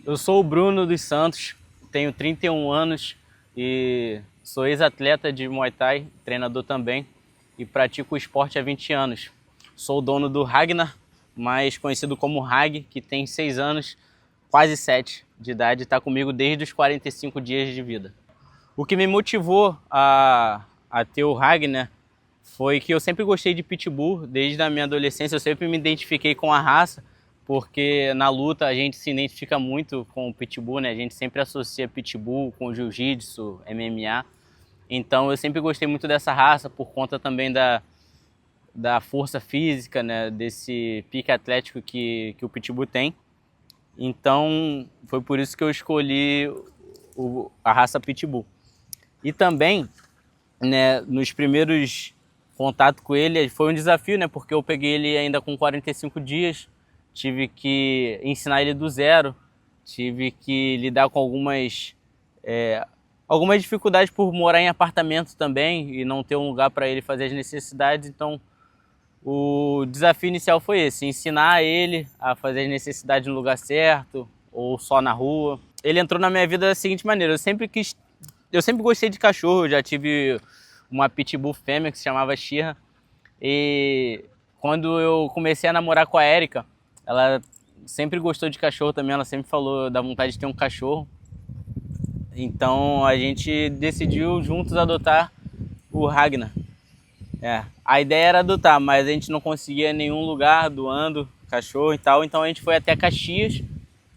Eu sou o Bruno dos Santos, tenho 31 anos e sou ex-atleta de Muay Thai, treinador também, e pratico o esporte há 20 anos. Sou o dono do Ragnar, mais conhecido como Rag, que tem 6 anos, quase 7 de idade, e está comigo desde os 45 dias de vida. O que me motivou a ter o Ragnar foi que eu sempre gostei de pitbull, desde a minha adolescência eu sempre me identifiquei com a raça, porque na luta a gente se identifica muito com o pitbull, né? A gente sempre associa pitbull com jiu-jitsu, MMA. Então eu sempre gostei muito dessa raça por conta também da força física, né? Desse pique atlético que o pitbull tem. Então foi por isso que eu escolhi a raça pitbull. E também, né, nos primeiros contatos com ele foi um desafio, né? Porque eu peguei ele ainda com 45 dias. Tive que ensinar ele do zero, tive que lidar com algumas dificuldades por morar em apartamento também e não ter um lugar para ele fazer as necessidades. Então, o desafio inicial foi esse, ensinar ele a fazer as necessidades no lugar certo ou só na rua. Ele entrou na minha vida da seguinte maneira, eu sempre gostei de cachorro, eu já tive uma pitbull fêmea que se chamava Shira. E quando eu comecei a namorar com a Erika, ela sempre gostou de cachorro também, ela sempre falou da vontade de ter um cachorro. Então a gente decidiu juntos adotar o Ragnar. A ideia era adotar, mas a gente não conseguia nenhum lugar doando cachorro e tal. Então a gente foi até Caxias,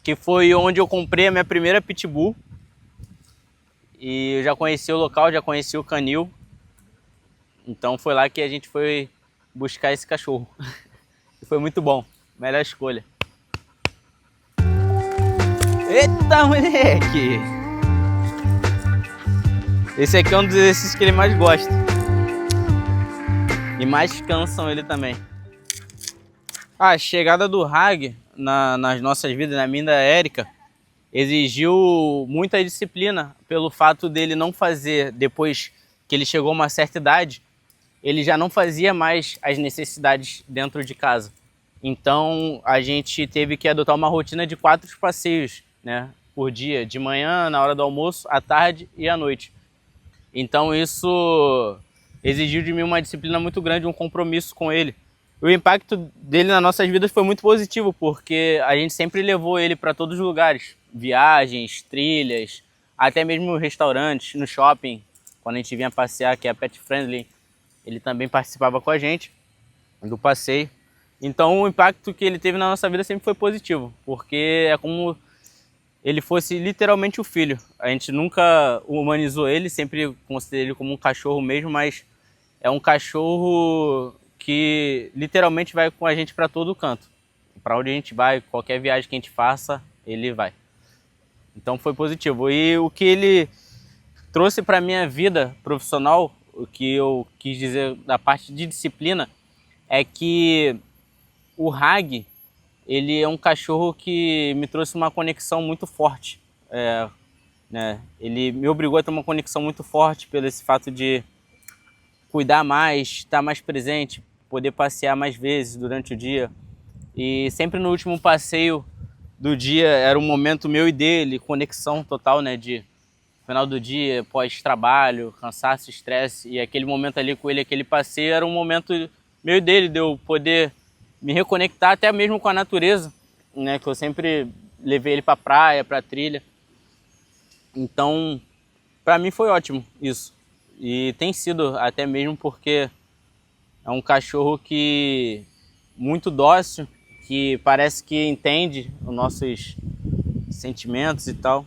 que foi onde eu comprei a minha primeira pitbull. E eu já conheci o local, já conheci o canil. Então foi lá que a gente foi buscar esse cachorro. E foi muito bom. Melhor escolha. Eita, moleque! Esse aqui é um dos exercícios que ele mais gosta. E mais cansam ele também. A chegada do Rag nas nossas vidas, na minha e da Erika, exigiu muita disciplina pelo fato dele não fazer, depois que ele chegou a uma certa idade, ele já não fazia mais as necessidades dentro de casa. Então a gente teve que adotar uma rotina de 4 passeios, né, por dia, de manhã, na hora do almoço, à tarde e à noite. Então isso exigiu de mim uma disciplina muito grande, um compromisso com ele. O impacto dele nas nossas vidas foi muito positivo, porque a gente sempre levou ele para todos os lugares, viagens, trilhas, até mesmo restaurantes, no shopping, quando a gente vinha passear, que é pet friendly, ele também participava com a gente do passeio. Então o impacto que ele teve na nossa vida sempre foi positivo, porque é como ele fosse literalmente o filho. A gente nunca humanizou ele, sempre considerei ele como um cachorro mesmo, mas é um cachorro que literalmente vai com a gente para todo canto. Para onde a gente vai, qualquer viagem que a gente faça, ele vai. Então foi positivo. E o que ele trouxe para a minha vida profissional, o que eu quis dizer da parte de disciplina, é que o Rag, ele é um cachorro que me trouxe uma conexão muito forte. Né? Ele me obrigou a ter uma conexão muito forte pelo esse fato de cuidar mais, estar mais presente, poder passear mais vezes durante o dia. E sempre no último passeio do dia era um momento meu e dele, conexão total, né? De final do dia, pós-trabalho, cansaço, estresse. E aquele momento ali com ele, aquele passeio, era um momento meu e dele, de eu poder me reconectar até mesmo com a natureza, né? Que eu sempre levei ele para praia, para trilha. Então, para mim foi ótimo isso. E tem sido até mesmo porque é um cachorro que muito dócil, que parece que entende os nossos sentimentos e tal.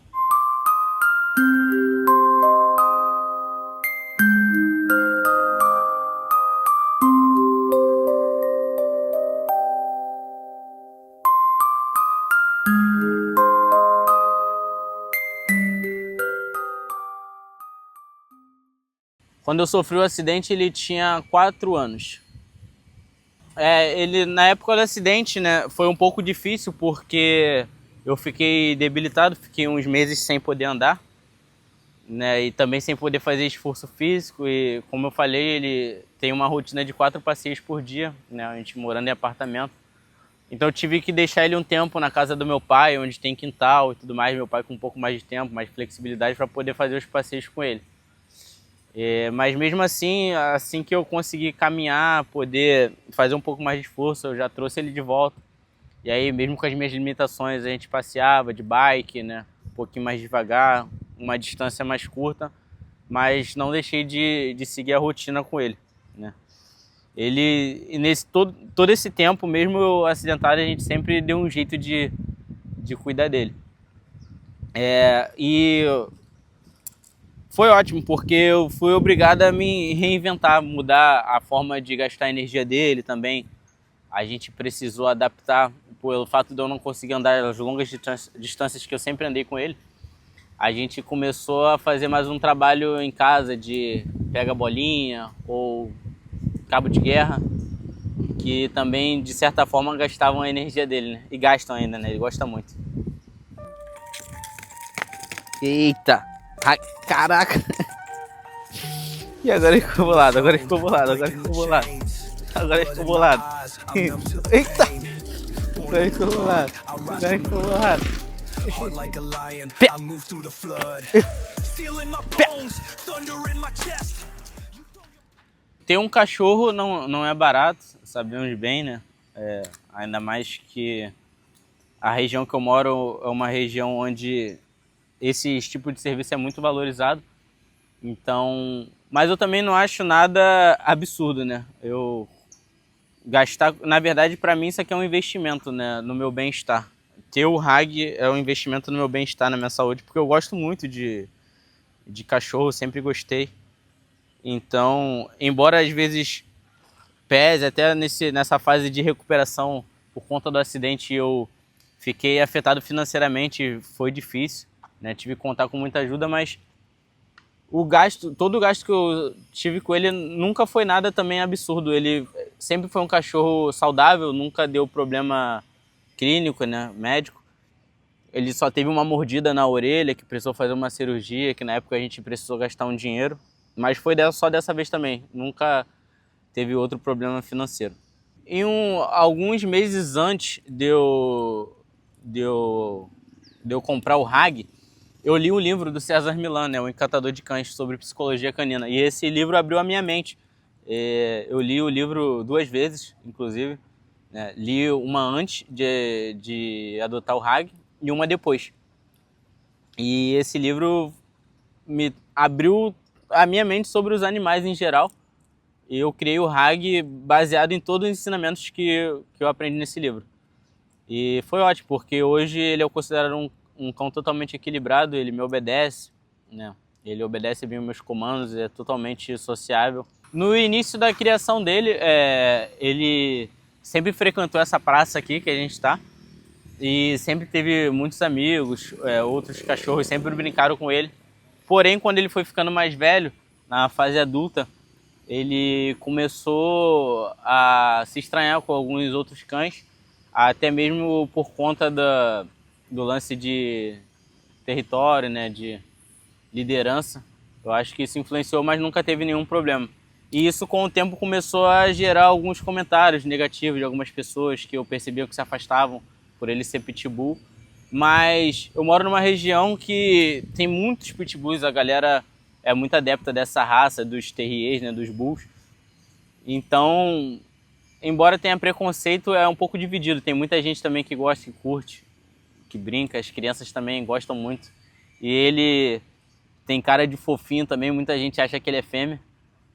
Quando eu sofri o acidente, ele tinha 4 anos. Ele, na época do acidente, né, foi um pouco difícil porque eu fiquei debilitado, fiquei uns meses sem poder andar, né, e também sem poder fazer esforço físico. E como eu falei, ele tem uma rotina de 4 passeios por dia, né, a gente morando em apartamento. Então eu tive que deixar ele um tempo na casa do meu pai, onde tem quintal e tudo mais, meu pai com um pouco mais de tempo, mais flexibilidade para poder fazer os passeios com ele. Mas mesmo assim, assim que eu consegui caminhar, poder fazer um pouco mais de esforço, eu já trouxe ele de volta. E aí, mesmo com as minhas limitações, a gente passeava de bike, né, um pouquinho mais devagar, uma distância mais curta, mas não deixei de seguir a rotina com ele, né. Ele, nesse todo esse tempo, mesmo eu acidentado, a gente sempre deu um jeito de cuidar dele. E foi ótimo, porque eu fui obrigado a me reinventar, mudar a forma de gastar a energia dele também. A gente precisou adaptar, pelo fato de eu não conseguir andar as longas distâncias que eu sempre andei com ele. A gente começou a fazer mais um trabalho em casa de pega bolinha ou cabo de guerra, que também, de certa forma, gastavam a energia dele, né? E gastam ainda, né? Ele gosta muito. Eita! Ai, caraca! E agora ele ficou bolado, agora ele ficou bolado, agora ele ficou bolado. Agora ele ficou bolado. Eita! Agora ele ficou bolado. Agora ele ficou bolado. Ter um cachorro não é barato, sabemos bem, né? Ainda mais que a região que eu moro é uma região onde esse tipo de serviço é muito valorizado. Então, mas eu também não acho nada absurdo, né? Eu gastar, na verdade, para mim isso aqui é um investimento, né, no meu bem-estar. Ter o Hag é um investimento no meu bem-estar, na minha saúde, porque eu gosto muito de cachorro, sempre gostei. Então, embora às vezes pese, até nessa fase de recuperação por conta do acidente, eu fiquei afetado financeiramente, foi difícil, né? Tive que contar com muita ajuda, mas todo o gasto que eu tive com ele nunca foi nada também absurdo. Ele sempre foi um cachorro saudável, nunca deu problema clínico, né, médico. Ele só teve uma mordida na orelha, que precisou fazer uma cirurgia, que na época a gente precisou gastar um dinheiro. Mas foi só dessa vez também, nunca teve outro problema financeiro. Alguns meses antes de eu comprar o Hag, eu li um livro do César Millan, né, O Encantador de Cães, sobre psicologia canina. E esse livro abriu a minha mente. Eu li o livro 2 vezes, inclusive. Né, li uma antes de adotar o Hag e uma depois. E esse livro me abriu a minha mente sobre os animais em geral. E eu criei o Hag baseado em todos os ensinamentos que eu aprendi nesse livro. E foi ótimo, porque hoje ele é considerado um cão totalmente equilibrado, ele me obedece, né? Ele obedece bem os meus comandos, é totalmente sociável. No início da criação dele, ele sempre frequentou essa praça aqui que a gente está e sempre teve muitos amigos, outros cachorros sempre brincaram com ele. Porém, quando ele foi ficando mais velho, na fase adulta, ele começou a se estranhar com alguns outros cães, até mesmo por conta do lance de território, né, de liderança. Eu acho que isso influenciou, mas nunca teve nenhum problema. E isso, com o tempo, começou a gerar alguns comentários negativos de algumas pessoas que eu percebia que se afastavam por ele ser pitbull. Mas eu moro numa região que tem muitos pitbulls, a galera é muito adepta dessa raça, dos terriers, né, dos bulls. Então, embora tenha preconceito, é um pouco dividido. Tem muita gente também que gosta, que curte, que brinca, as crianças também gostam muito. E ele tem cara de fofinho também, muita gente acha que ele é fêmea.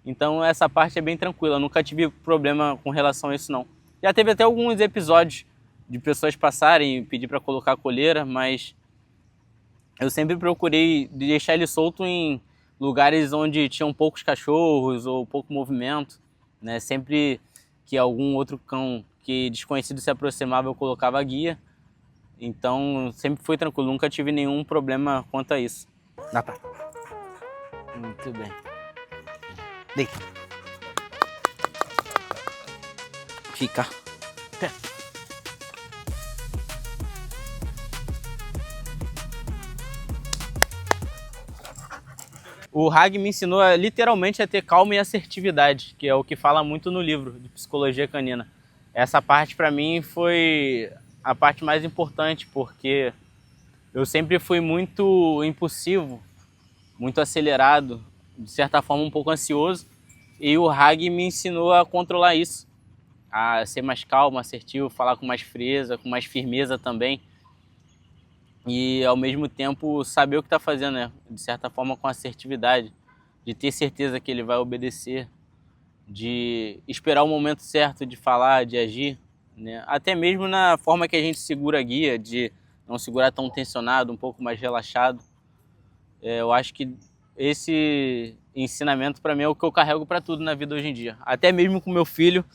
Então essa parte é bem tranquila, eu nunca tive problema com relação a isso não. Já teve até alguns episódios de pessoas passarem e pedir para colocar coleira, mas eu sempre procurei deixar ele solto em lugares onde tinham poucos cachorros ou pouco movimento, né? Sempre que algum outro cão que desconhecido se aproximava, eu colocava guia. Então sempre foi tranquilo, nunca tive nenhum problema quanto a isso. Dá pra. Muito bem. Deita. Fica. Pé. O Hag me ensinou literalmente a ter calma e assertividade, que é o que fala muito no livro de Psicologia Canina. Essa parte para mim foi a parte mais importante, porque eu sempre fui muito impulsivo, muito acelerado, de certa forma um pouco ansioso, e o Hag me ensinou a controlar isso, a ser mais calmo, assertivo, falar com mais frieza, com mais firmeza também, e ao mesmo tempo saber o que está fazendo, né? De certa forma com assertividade, de ter certeza que ele vai obedecer, de esperar o momento certo de falar, de agir, né? Até mesmo na forma que a gente segura a guia, de não segurar tão tensionado, um pouco mais relaxado. Eu acho que esse ensinamento para mim é o que eu carrego para tudo na vida hoje em dia. Até mesmo com meu filho,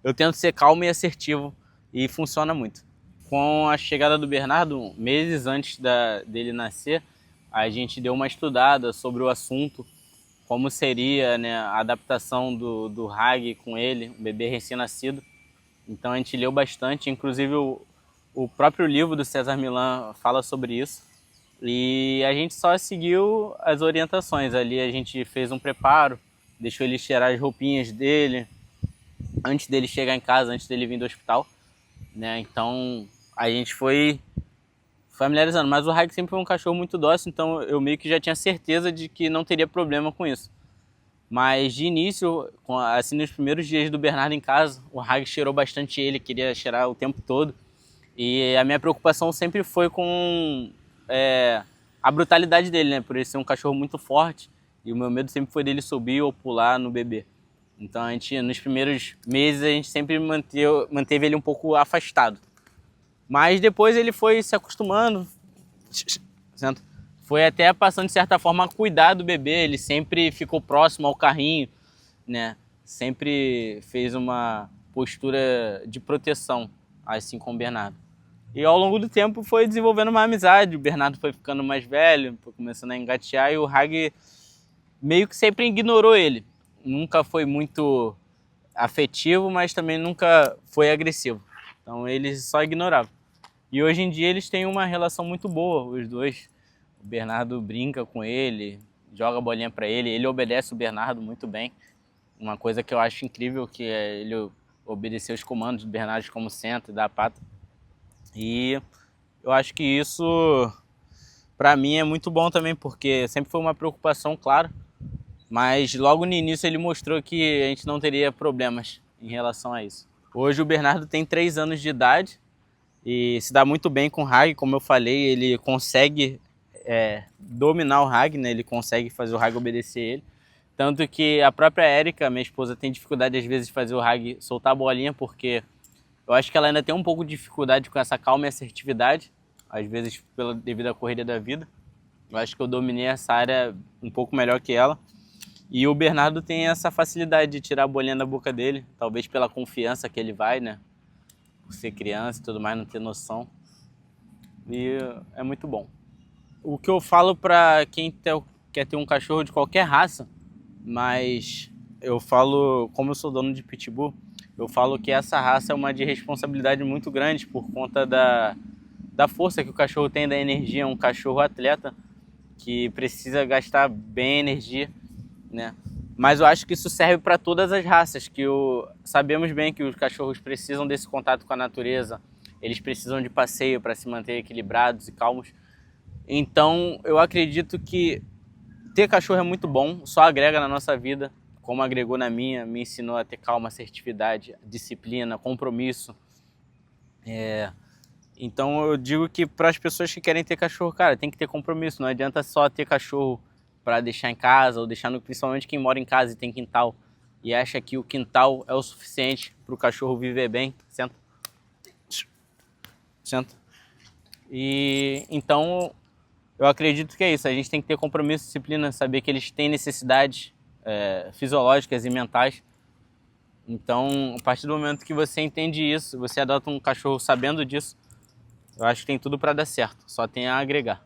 eu tento ser calmo e assertivo e funciona muito. Com a chegada do Bernardo, meses antes dele nascer, a gente deu uma estudada sobre o assunto, como seria, né, a adaptação do Hag com ele, um bebê recém-nascido. Então a gente leu bastante, inclusive o próprio livro do César Millan fala sobre isso. E a gente só seguiu as orientações. Ali a gente fez um preparo, deixou ele cheirar as roupinhas dele, antes dele chegar em casa, antes dele vir do hospital, né? Então a gente foi familiarizando. Mas o Hag sempre foi um cachorro muito dócil, então eu meio que já tinha certeza de que não teria problema com isso. Mas de início, assim, nos primeiros dias do Bernardo em casa, o Hag cheirou bastante ele, queria cheirar o tempo todo. E a minha preocupação sempre foi com a brutalidade dele, né? Por ele ser um cachorro muito forte. E o meu medo sempre foi dele subir ou pular no bebê. Então a gente, nos primeiros meses, a gente sempre manteve ele um pouco afastado. Mas depois ele foi se acostumando, foi até passando de certa forma a cuidar do bebê. Ele sempre ficou próximo ao carrinho, né? Sempre fez uma postura de proteção, assim com o Bernardo. E ao longo do tempo foi desenvolvendo uma amizade. O Bernardo foi ficando mais velho, foi começando a engatear, e o Hag meio que sempre ignorou ele. Nunca foi muito afetivo, mas também nunca foi agressivo. Então ele só ignorava. E hoje em dia eles têm uma relação muito boa, os dois. O Bernardo brinca com ele, joga a bolinha para ele, ele obedece o Bernardo muito bem. Uma coisa que eu acho incrível, que é ele obedecer os comandos do Bernardo, como senta e dá a pata. E eu acho que isso, para mim, é muito bom também, porque sempre foi uma preocupação, claro, mas logo no início ele mostrou que a gente não teria problemas em relação a isso. Hoje o Bernardo tem 3 anos de idade e se dá muito bem com o Hag. Como eu falei, ele consegue dominar o Hag, né? Ele consegue fazer o Hag obedecer ele. Tanto que a própria Érica, minha esposa, tem dificuldade às vezes de fazer o Hag soltar a bolinha, porque eu acho que ela ainda tem um pouco de dificuldade com essa calma e assertividade, às vezes devido à correria da vida. Eu acho que eu dominei essa área um pouco melhor que ela. E o Bernardo tem essa facilidade de tirar a bolinha da boca dele, talvez pela confiança que ele vai, né? Por ser criança e tudo mais, não ter noção. E é muito bom. O que eu falo para quem quer ter um cachorro de qualquer raça, mas eu falo, como eu sou dono de Pitbull, eu falo que essa raça é uma de responsabilidade muito grande por conta da força que o cachorro tem, da energia. É um cachorro atleta que precisa gastar bem energia, né? Mas eu acho que isso serve para todas as raças, que sabemos bem que os cachorros precisam desse contato com a natureza, eles precisam de passeio para se manter equilibrados e calmos. Então eu acredito que ter cachorro é muito bom, só agrega na nossa vida, como agregou na minha, me ensinou a ter calma, assertividade, disciplina, compromisso. Então eu digo que para as pessoas que querem ter cachorro, cara, tem que ter compromisso. Não adianta só ter cachorro para deixar em casa, ou deixar principalmente quem mora em casa e tem quintal e acha que o quintal é o suficiente para o cachorro viver bem. Senta. Senta. E então eu acredito que é isso. A gente tem que ter compromisso, disciplina, saber que eles têm necessidades fisiológicas e mentais. Então, a partir do momento que você entende isso, você adota um cachorro sabendo disso, eu acho que tem tudo para dar certo. Só tem a agregar.